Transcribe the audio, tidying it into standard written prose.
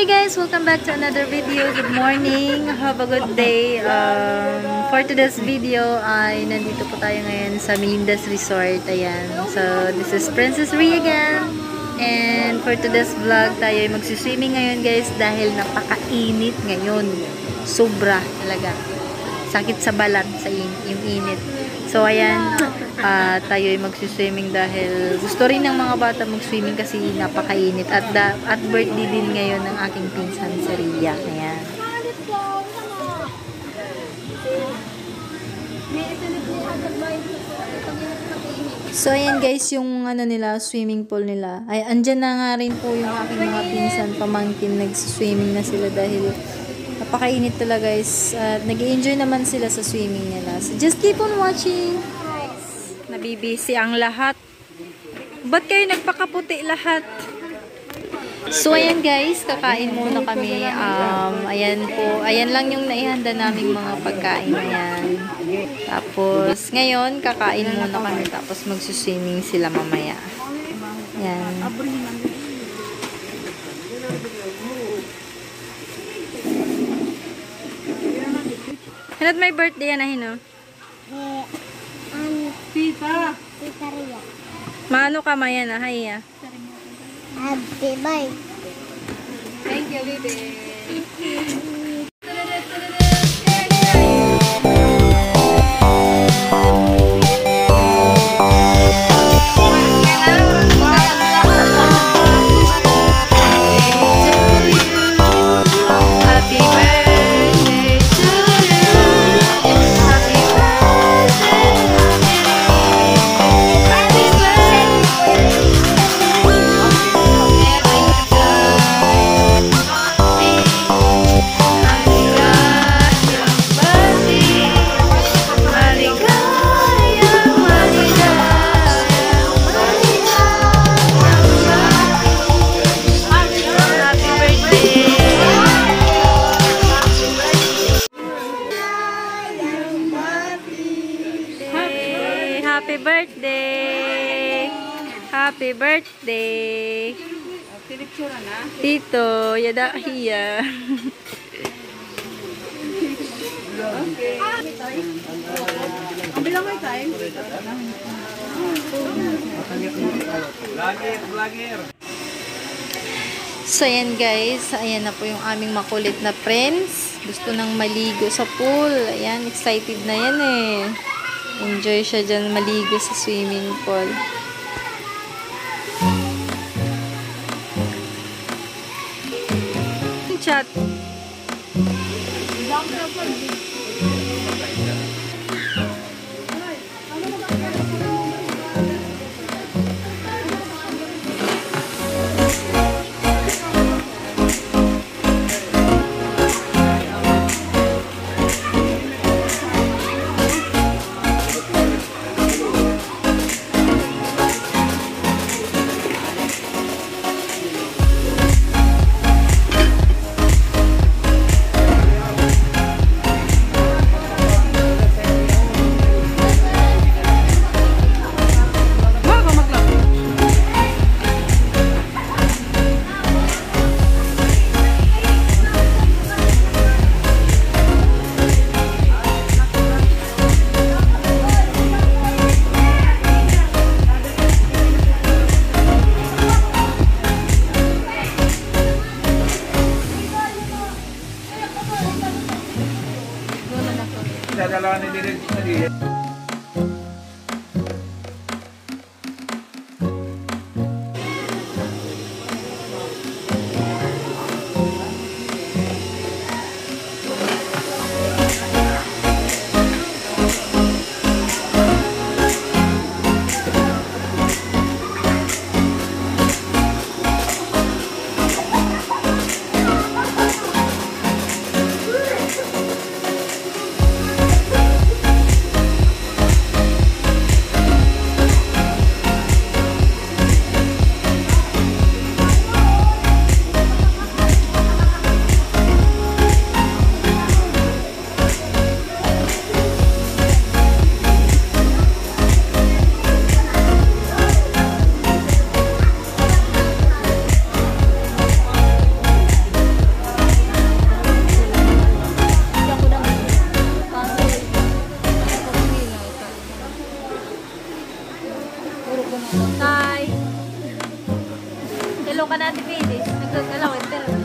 Hey guys, welcome back to another video. Good morning, have a good day. For today's video ay nandito po tayo ngayon sa Melinda's Resort. Ayan, so this is Princess Rhea again. And for today's vlog tayo ay magsiswimming ngayon guys dahil napakainit ngayon. Sobra talaga. Sakit sa balat sa yung init. So ayan, tayo ay magsiswimming dahil gusto rin ng mga bata magswimming kasi napakainit. At birthday din ngayon ng aking pinsan si Rhea. Ayan. So ayan guys, yung ano nila, swimming pool nila. Ay andyan na nga rin po yung aking mga pinsan pamangkin, nag-swimming na sila dahil napakainit talaga guys. At nag-enjoy naman sila sa swimming nila. So just keep on watching. Nabibisi ang lahat. Ba't kayo nagpakaputi lahat? So ayan guys, kakain muna kami. Ayan po. Ayan lang yung naihanda naming mga pagkain. Ayan. Tapos ngayon, kakain muna kami. Tapos magsuswimming sila mamaya. Ayan. Hino't may birthday yan na hino? Tita Rhea. Maano ka maya na? Hiya. Happy birthday. Thank you, baby. Happy birthday! Happy birthday! Tito, yada hiya. So ayan guys, ayan na po yung aming makulit na friends. Gusto nang maligo sa pool. Ayan, excited na yan eh. Enjoy siya dyan maligo sa swimming pool. Chat. Dadalawan ni Direk tadi. Nagagalaw, pero